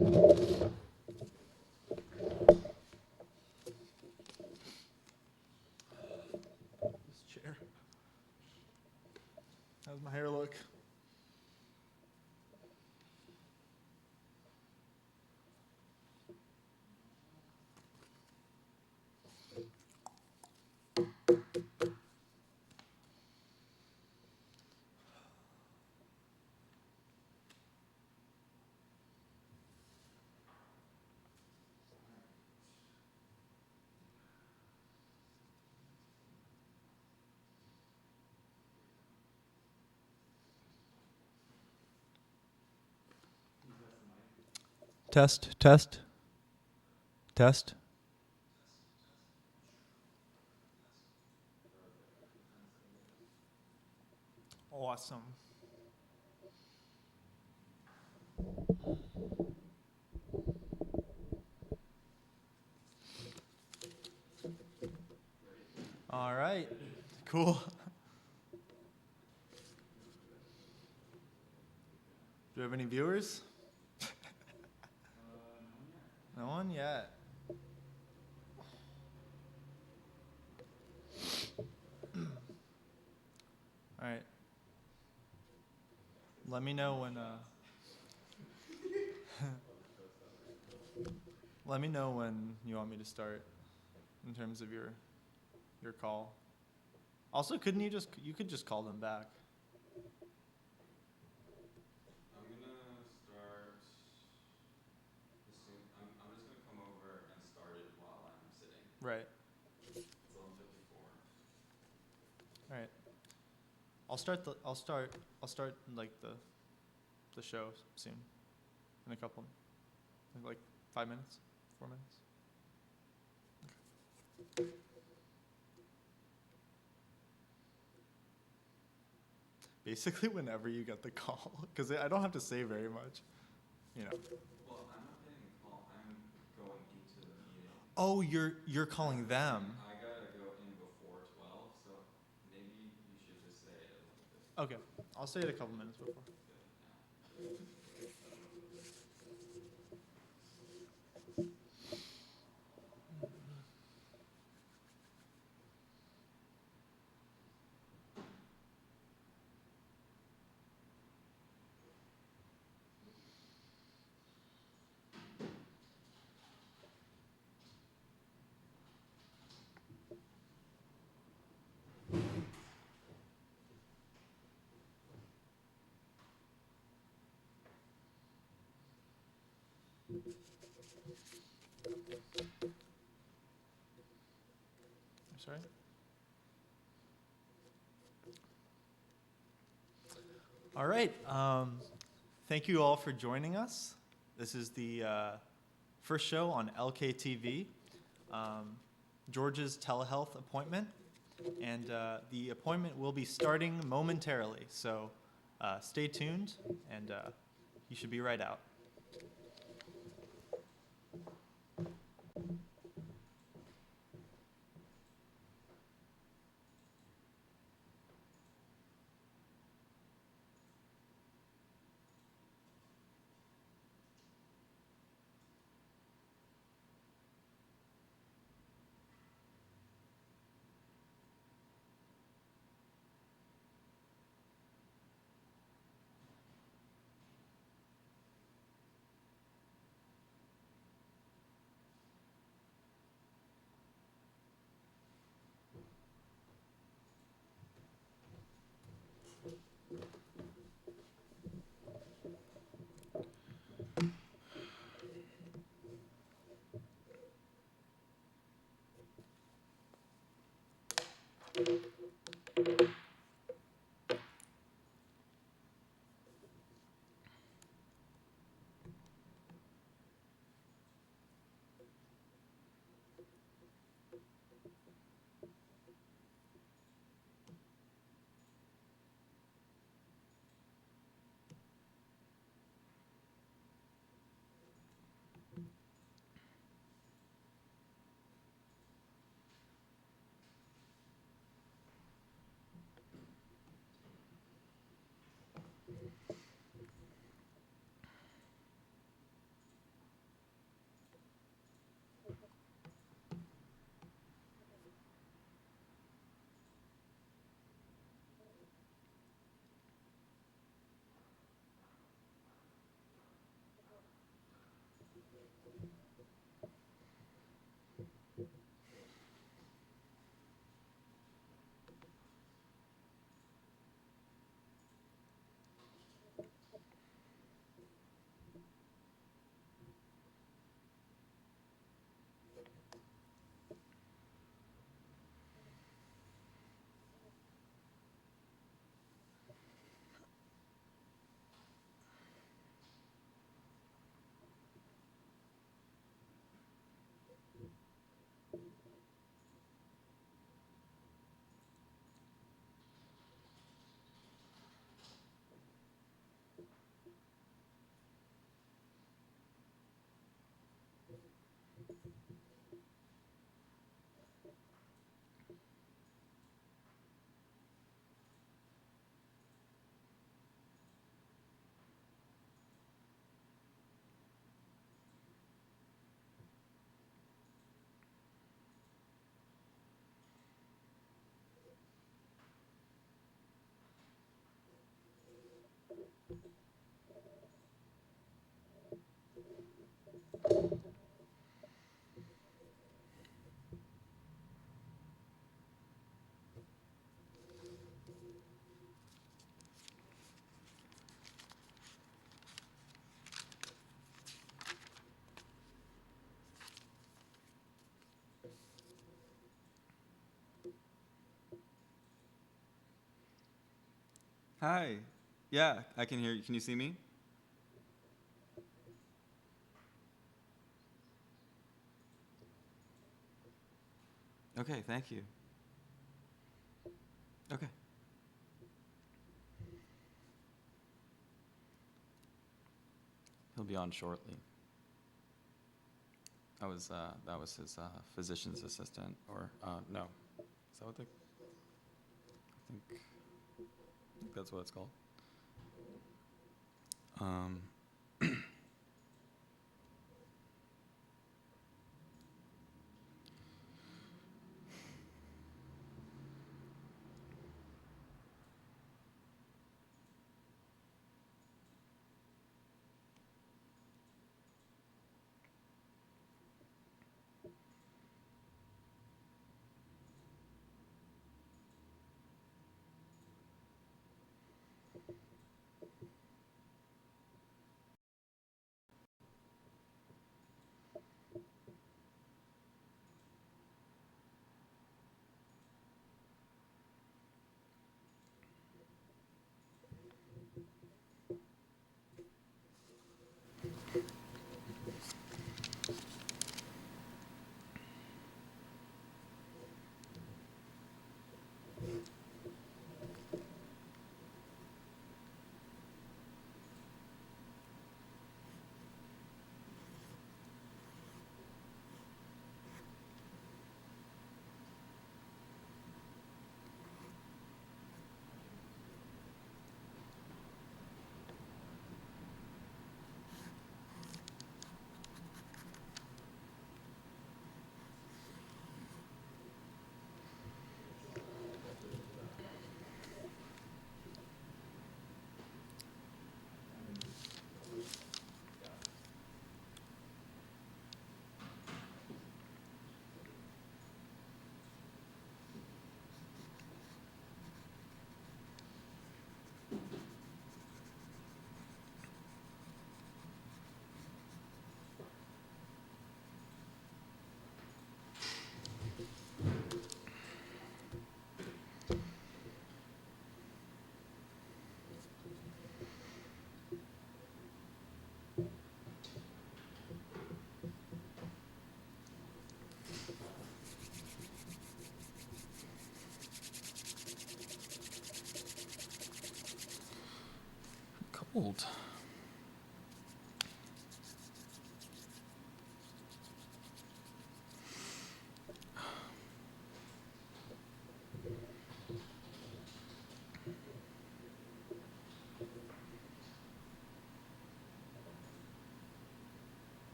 This chair. How's my hair look? Test, test, test. Awesome. All right. Cool. Do we have any viewers? No one yet. All right. Let me know when. Let me know when you want me to start, in terms of your call. Also, you could just call them back. I'm gonna start as soon. I'm just gonna come over and start it while I'm sitting. Right. It's 11:54. All right. I'll start like the show soon, in a couple, like 5 minutes, 4 minutes. Basically, whenever you get the call, because I don't have to say very much, you know. Well, I'm not getting a call. I'm going into the meeting. Oh, you're calling them. I gotta go in before 12, so maybe you should just say it at 11:50. Okay, I'll say it a couple minutes before. I'm sorry. All right. Thank you all for joining us. This is the first show on LKTV, George's Telehealth appointment, and the appointment will be starting momentarily. So stay tuned, and you should be right out. Hi. Yeah, I can hear you. Can you see me? Okay, thank you. Okay. He'll be on shortly. That was his physician's assistant, or no, is that what they? I think that's what it's called. Um, cold.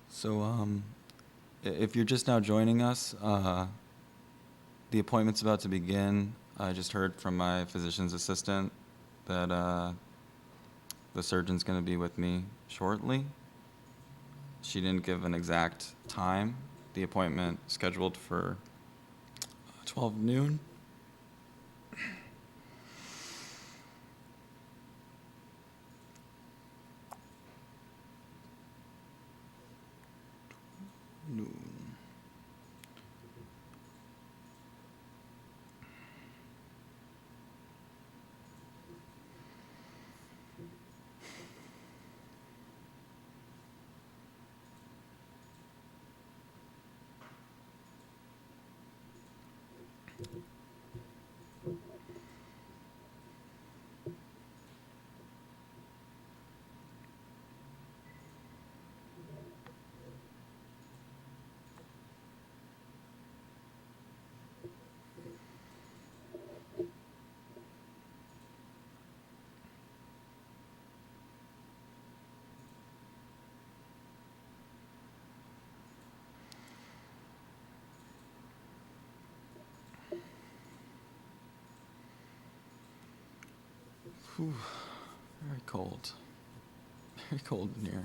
So, if you're just now joining us, the appointment's about to begin. I just heard from my physician's assistant that the surgeon's going to be with me shortly. She didn't give an exact time. The appointment scheduled for 12 noon. Noon. Whew, very cold. Very cold in here.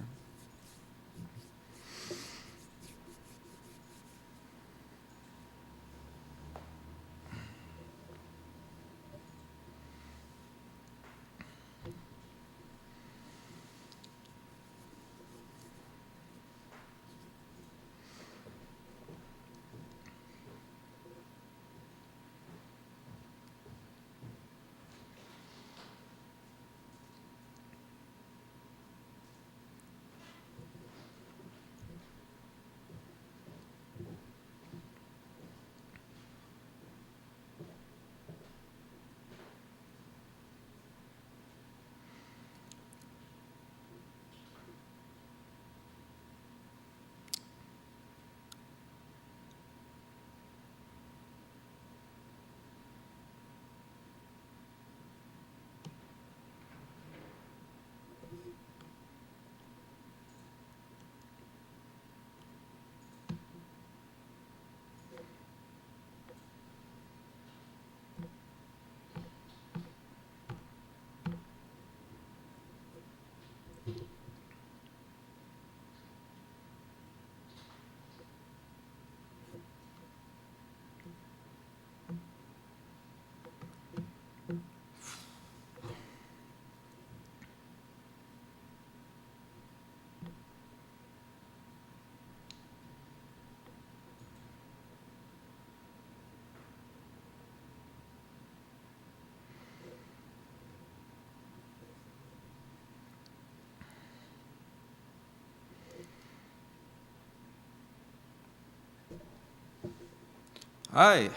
Hi.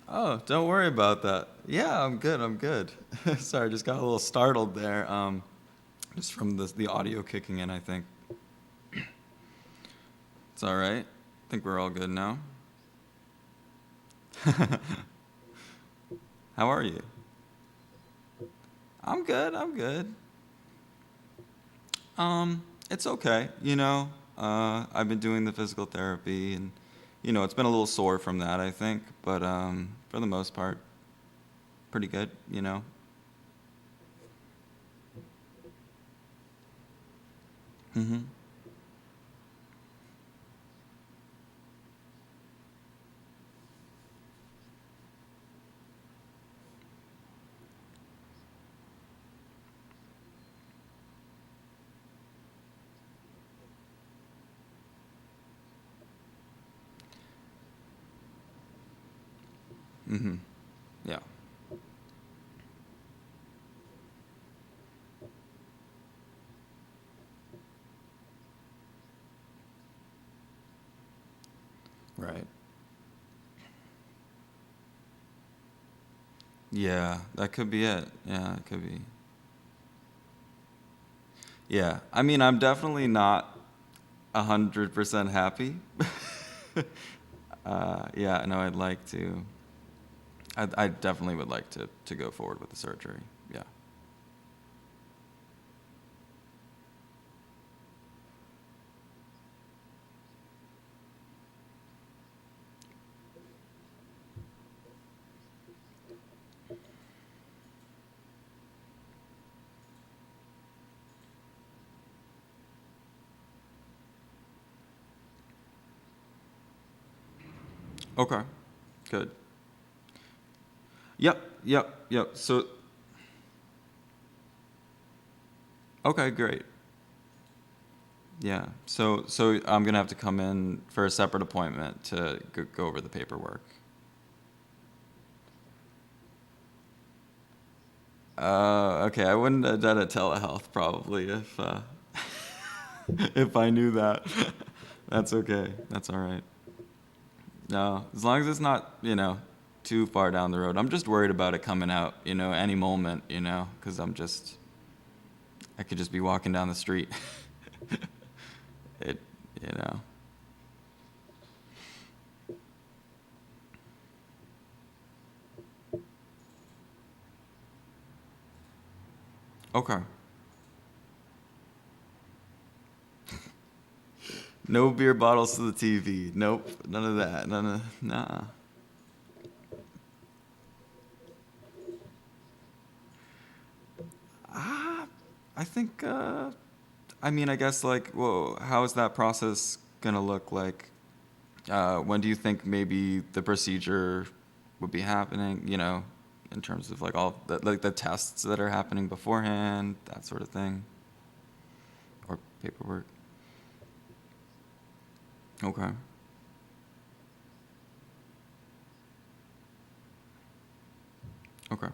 Oh, don't worry about that. Yeah, I'm good. I'm good. Sorry, just got a little startled there. Just from the audio kicking in, I think. It's all right. I think we're all good now. How are you? I'm good. I'm good. It's okay. I've been doing the physical therapy, and it's been a little sore from that, I think. But for the most part, pretty good. Mm-hmm. Mm-hmm. Yeah. Right. Yeah, that could be it. Yeah, it could be. Yeah, I mean, I'm definitely not 100% happy. Yeah, no, I'd like to. I definitely would like to go forward with the surgery. Yeah. Okay. Good. Yep. Yep. Yep. So, okay, great. Yeah. So I'm gonna have to come in for a separate appointment to go over the paperwork. Okay. I wouldn't have done a telehealth probably if if I knew that. That's okay. That's all right. No, as long as it's not, too far down the road. I'm just worried about it coming out, any moment, because I could just be walking down the street. It, you know. Okay. No beer bottles to the TV. Nope. None of that. Nah. I think, I mean, I guess, like, well, how is that process going to look like? When do you think maybe the procedure would be happening, you know, in terms of, like, all the, like, the tests that are happening beforehand, that sort of thing? Or paperwork? Okay. Okay.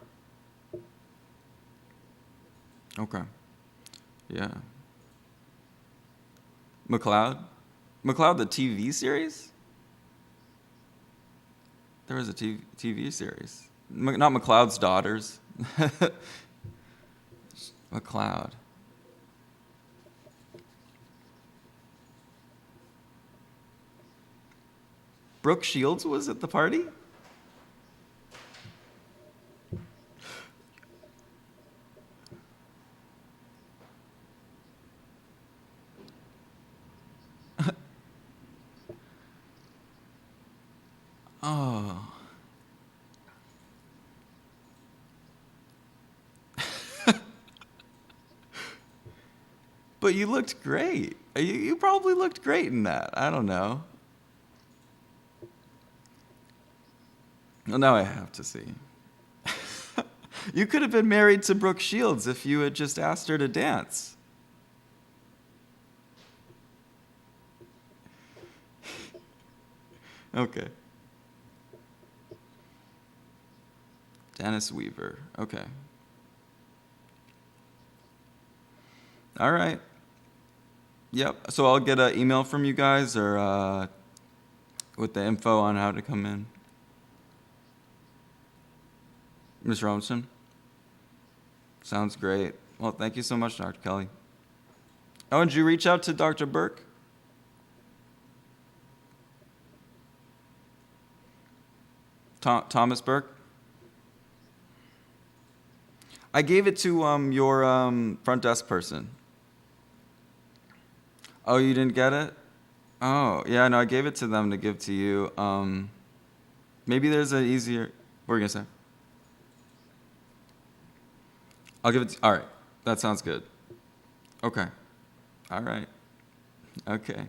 Okay. Yeah. MacLeod? MacLeod, the TV series? There was a TV series. Not MacLeod's Daughters. MacLeod. Brooke Shields was at the party? Oh. But you looked great. You probably looked great in that. I don't know. Well, now I have to see. You could have been married to Brooke Shields if you had just asked her to dance. Okay. Dennis Weaver. Okay. All right. Yep. So I'll get an email from you guys or with the info on how to come in. Ms. Robinson? Sounds great. Well, thank you so much, Dr. Kelly. Oh, and did you reach out to Dr. Burke? Thomas Burke? I gave it to your front desk person. Oh, you didn't get it? Oh, yeah, no, I gave it to them to give to you. Maybe there's an easier... What were you going to say? I'll give it to... All right, that sounds good. Okay. All right. Okay.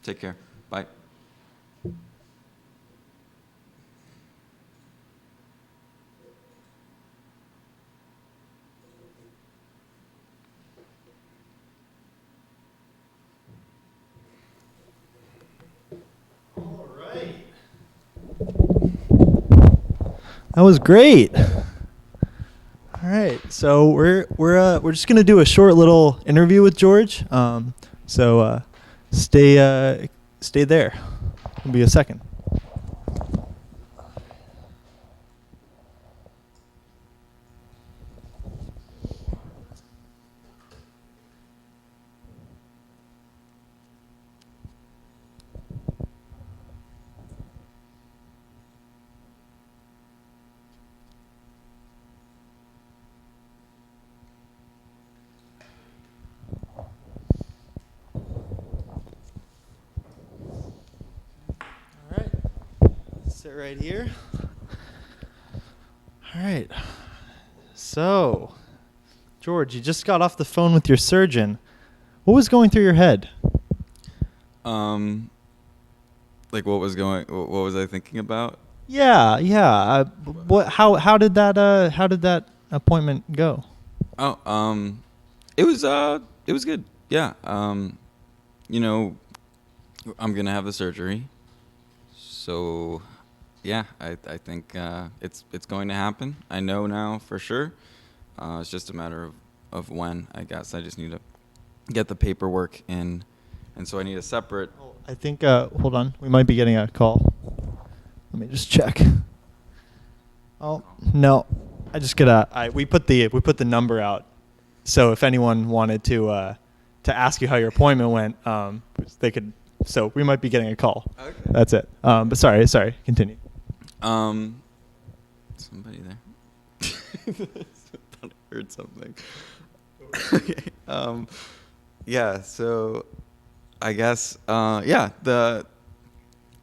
Take care. Bye. All right. That was great. All right, so we're just gonna do a short little interview with George. So stay there. It'll be a second. All right, sit right here. All right. So, George, you just got off the phone with your surgeon. What was going through your head? Like what was I thinking about? Yeah. How did that appointment go? Oh, it was good. Yeah. You know, I'm gonna have the surgery. So, yeah, I think it's going to happen. I know now for sure. It's just a matter of when, I guess. I just need to get the paperwork in, and so I need a separate... I think, hold on, we might be getting a call. Let me just check. Oh, no, I just we put the number out, so if anyone wanted to ask you how your appointment went, they could, so we might be getting a call. Okay. That's it. But sorry, continue. Somebody there. I thought I heard something. Okay. Yeah, so I guess, yeah, the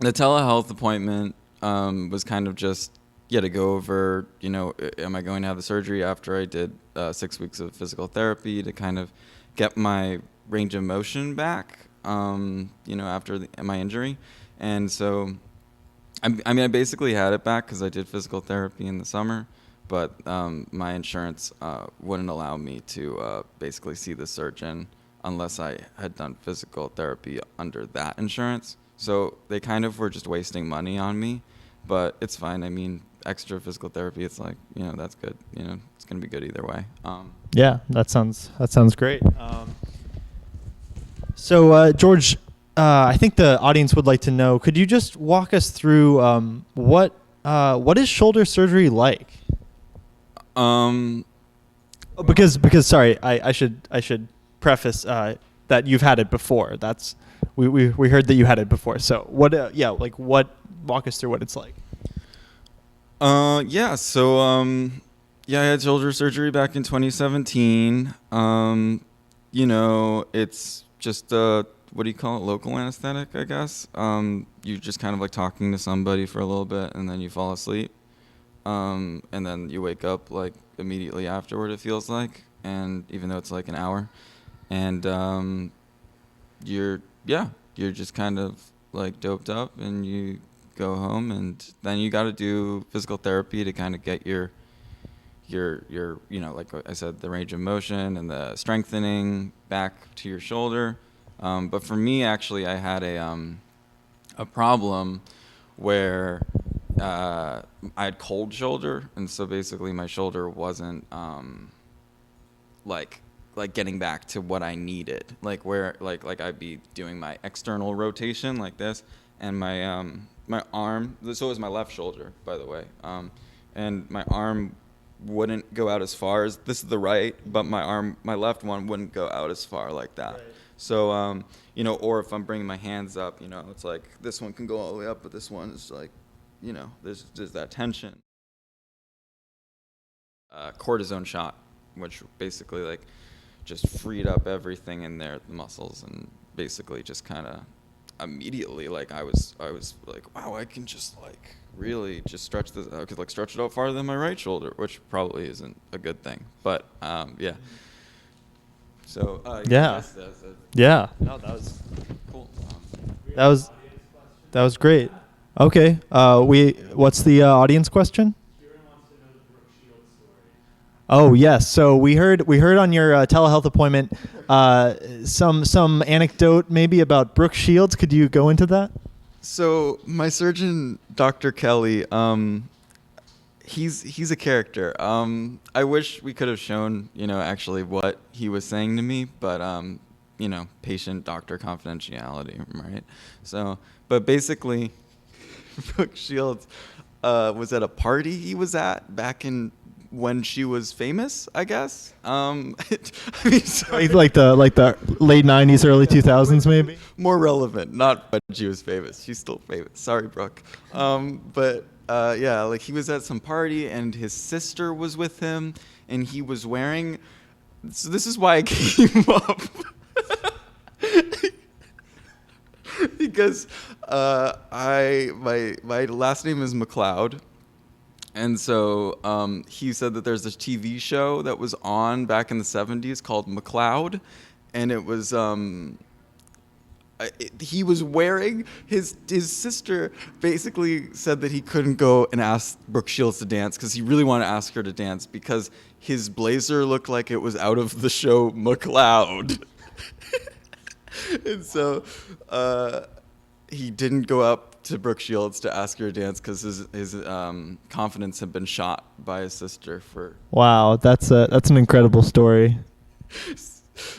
telehealth appointment was kind of just, to go over, am I going to have the surgery after I did 6 weeks of physical therapy to kind of get my range of motion back, after my injury. And so, I basically had it back because I did physical therapy in the summer, but my insurance wouldn't allow me to basically see the surgeon unless I had done physical therapy under that insurance. So they kind of were just wasting money on me, but it's fine. I mean, extra physical therapy, it's like, that's good. It's going to be good either way. Yeah, that sounds great. So, George, I think the audience would like to know, could you just walk us through what is shoulder surgery like? Because sorry, I should preface that you've had it before. That's we heard that you had it before. So what walk us through what it's like. Yeah, so I had shoulder surgery back in 2017. It's just what do you call it? Local anesthetic, I guess. You're just kind of like talking to somebody for a little bit, and then you fall asleep. And then you wake up like immediately afterward, it feels like, and even though it's like an hour, and you're just kind of like doped up, and you go home, and then you got to do physical therapy to kind of get your like I said, the range of motion and the strengthening back to your shoulder. But for me, actually, I had a problem where I had cold shoulder, and so basically my shoulder wasn't like getting back to what I needed, like where like I'd be doing my external rotation like this, and my my arm, so it was my left shoulder, by the way, and my arm wouldn't go out as far as this is the right, but my left one wouldn't go out as far like that. Right. So or if I'm bringing my hands up, it's like this one can go all the way up, but this one is like, there's that tension. Cortisone shot, which basically like just freed up everything in there, the muscles, and basically just kind of immediately like I was like, wow, I can just like really just stretch this. I could like stretch it out farther than my right shoulder, which probably isn't a good thing, but yeah. So yeah. Yeah. No, that was cool. That was great. Okay. What's the audience question? Oh yes. So we heard on your telehealth appointment some anecdote maybe about Brooke Shields. Could you go into that? So my surgeon, Dr. Kelly, he's a character. I wish we could have shown, actually what he was saying to me, but patient-doctor confidentiality, right? So, but basically, Brooke Shields was at a party he was at back in when she was famous, I guess. I mean, like the late 90s, early 2000s, maybe. More relevant, not when she was famous. She's still famous. Sorry, Brooke. But yeah, like he was at some party, and his sister was with him, and he was wearing. So this is why I came up. Because my last name is MacLeod. And so he said that there's this TV show that was on back in the 70s called MacLeod, and it was he was wearing his sister basically said that he couldn't go and ask Brooke Shields to dance because he really wanted to ask her to dance because his blazer looked like it was out of the show MacLeod. And so he didn't go up to Brooke Shields to ask her to dance because his confidence had been shot by his sister for. Wow, that's an incredible story.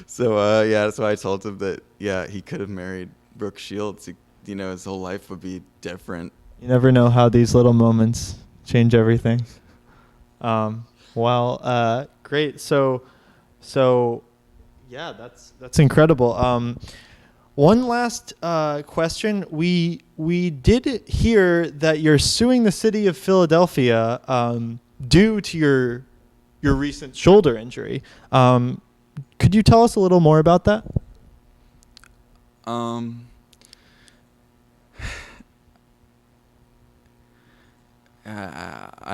So yeah, that's why I told him that he could have married Brooke Shields. His whole life would be different. You never know how these little moments change everything. Well, great. So yeah, that's incredible. One last question. We did hear that you're suing the city of Philadelphia due to your recent shoulder injury. Could you tell us a little more about that?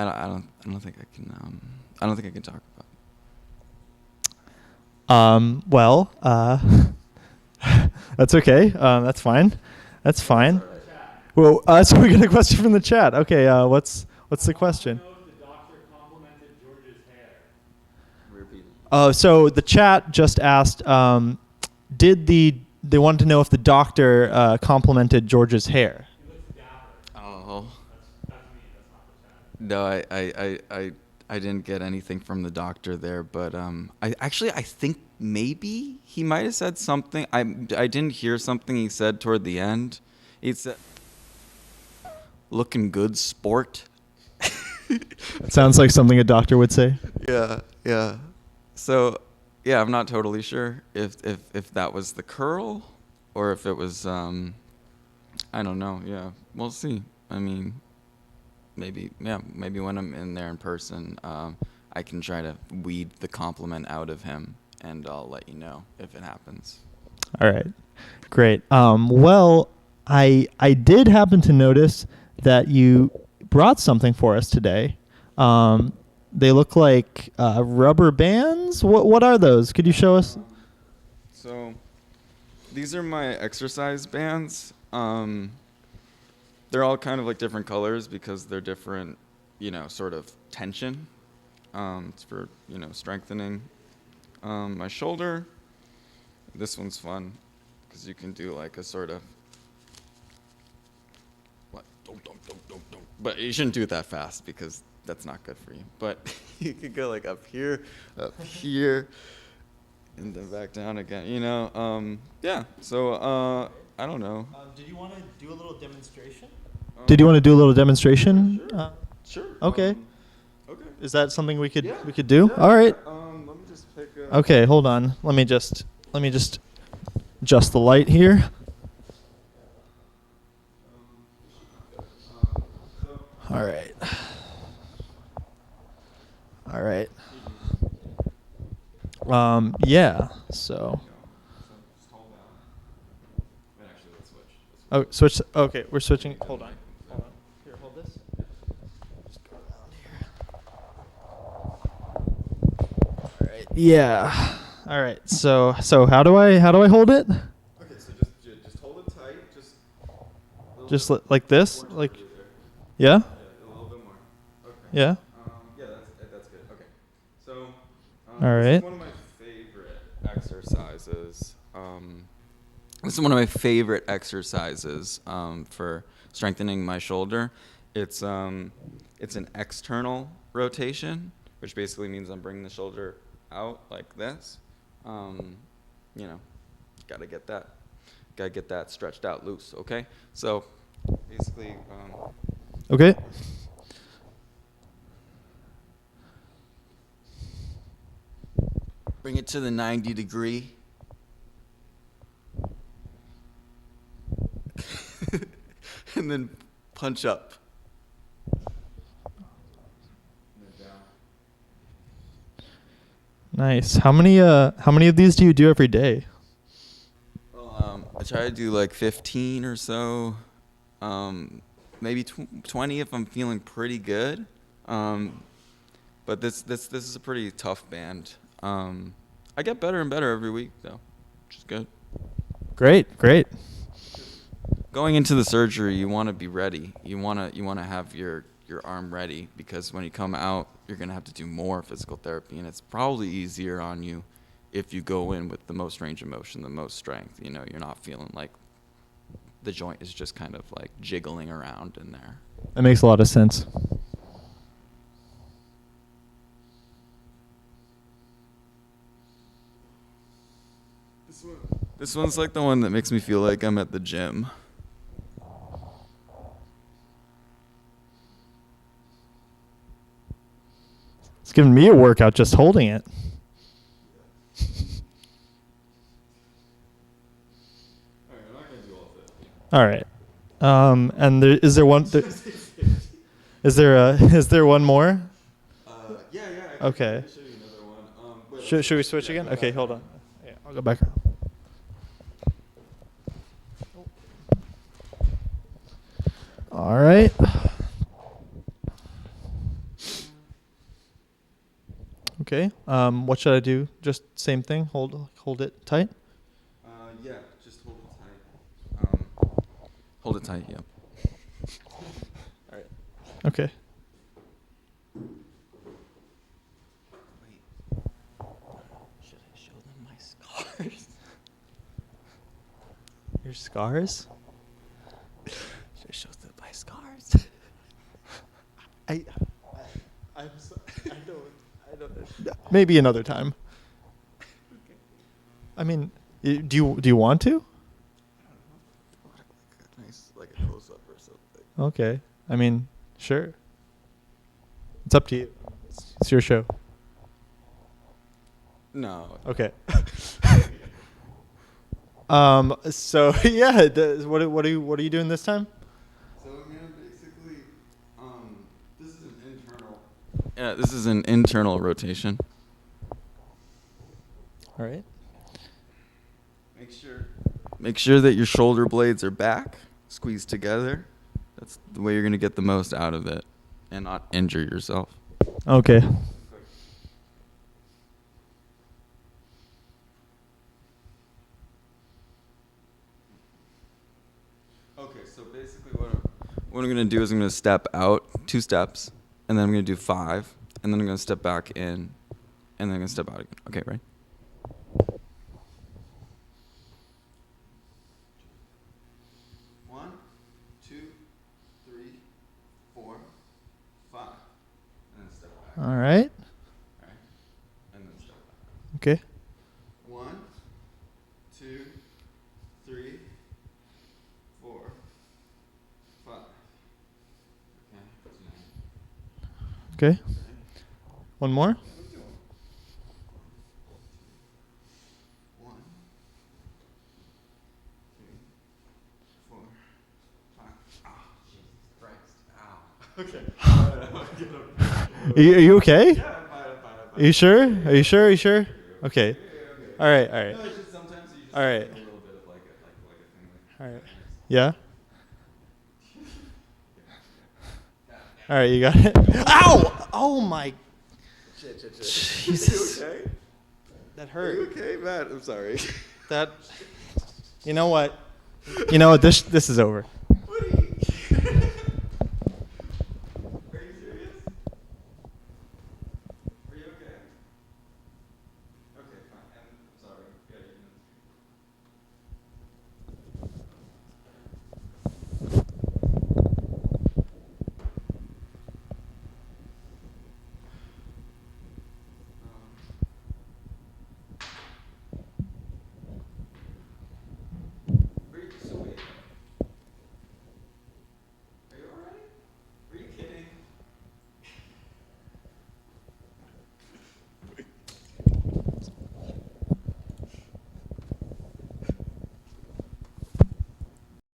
I don't think I can. I don't think I can talk Well, that's okay. That's fine. That's fine. Well, so we got a question from the chat. Okay, what's the question? Oh, so the chat just asked, they wanted to know if the doctor complimented George's hair. Oh. No, I didn't get anything from the doctor there, but I think maybe he might have said something. I didn't hear something he said toward the end. He said, "Looking good, sport." It sounds like something a doctor would say. Yeah. So, yeah, I'm not totally sure if that was the curl or if it was I don't know. Yeah, we'll see. I mean, maybe when I'm in there in person, I can try to weed the compliment out of him, and I'll let you know if it happens. All right, great. Well, I did happen to notice that you brought something for us today. They look like rubber bands. What are those? Could you show us? So, these are my exercise bands. They're all kind of like different colors because they're different, sort of tension. It's for, strengthening my shoulder. This one's fun because you can do like a sort of, but you shouldn't do it that fast because that's not good for you. But you could go like up here, and then back down again, yeah. So, I don't know. Did you want to do a little demonstration? Did you want to do a little demonstration? Sure. Okay. Okay. Is that something we could do? All right. Let me just pick up. Okay, hold on. Let me just adjust the light here. All right. All right. Yeah. So. Just hold down. Actually, let's switch. Oh, switch. Okay, we're switching. Hold on. Here, hold this. Just go around here. All right. Yeah. All right. So how do I hold it? Okay, so just hold it tight. Just like this, like. Yeah. A little bit more. Okay. Yeah. Yeah, that's good. Okay. So. All right. This is one of my favorite exercises. This is one of my favorite exercises for strengthening my shoulder. It's an external rotation, which basically means I'm bringing the shoulder out like this. Gotta get that stretched out loose. Okay, so basically. Okay. Bring it to the 90 degree. And then punch up. Nice. How many of these do you do every day? Well, I try to do like 15 or so. Maybe 20 if I'm feeling pretty good. But this is a pretty tough band. I get better and better every week though, which is good. Great. Going into the surgery, you want to be ready. You want to have your arm ready because when you come out, you're going to have to do more physical therapy, and it's probably easier on you if you go in with the most range of motion, the most strength. You're not feeling like the joint is just kind of like jiggling around in there. That makes a lot of sense. This one's like the one that makes me feel like I'm at the gym. It's giving me a workout just holding it. All right. And is there one? Is there one more? Yeah. Okay. Show you another one. Should we switch again? Okay, hold on. Yeah, I'll go back around. All right. Okay. What should I do? Just same thing. Hold it tight. Yeah, just hold it tight. Hold it tight. Yep. All right. Okay. Wait. Should I show them my scars? Your scars? Should I show them my scars? I'm so, I don't. Maybe another time. Okay. I mean, do you want to? Nice, like a close up or something. Okay. I mean, sure. It's up to you. It's your show. No. Okay. So yeah, what are you doing this time? So I'm gonna basically, this is an internal. Yeah, this is an internal rotation. All right. Make sure that your shoulder blades are back, squeezed together. That's the way you're gonna get the most out of it, and not injure yourself. Okay. Okay, so basically what I'm going to do is I'm going to step out 2 steps, and then I'm going to do 5, and then I'm going to step back in, and then I'm going to step out again. Okay, right? One, 2, 3, 4, 5, and then step back. All right. All right, and then step back. Okay. 1, 2, 3, 4, 5. Okay. Okay. One more. 1, 2, 4, 5. Ah, Jesus Christ! Ow. Okay. Are you okay? Yeah, I'm fine. Are you sure? Are you sure? Are you sure? Okay. Okay. All right. All right. No, it's just sometimes you just All right. get a little bit of like a thing. All right. Yeah. All right. You got it. Ow! Oh my. Shit. Jesus. You okay? That Are you hurt. okay, Matt? I'm sorry. That. You know what? This is over.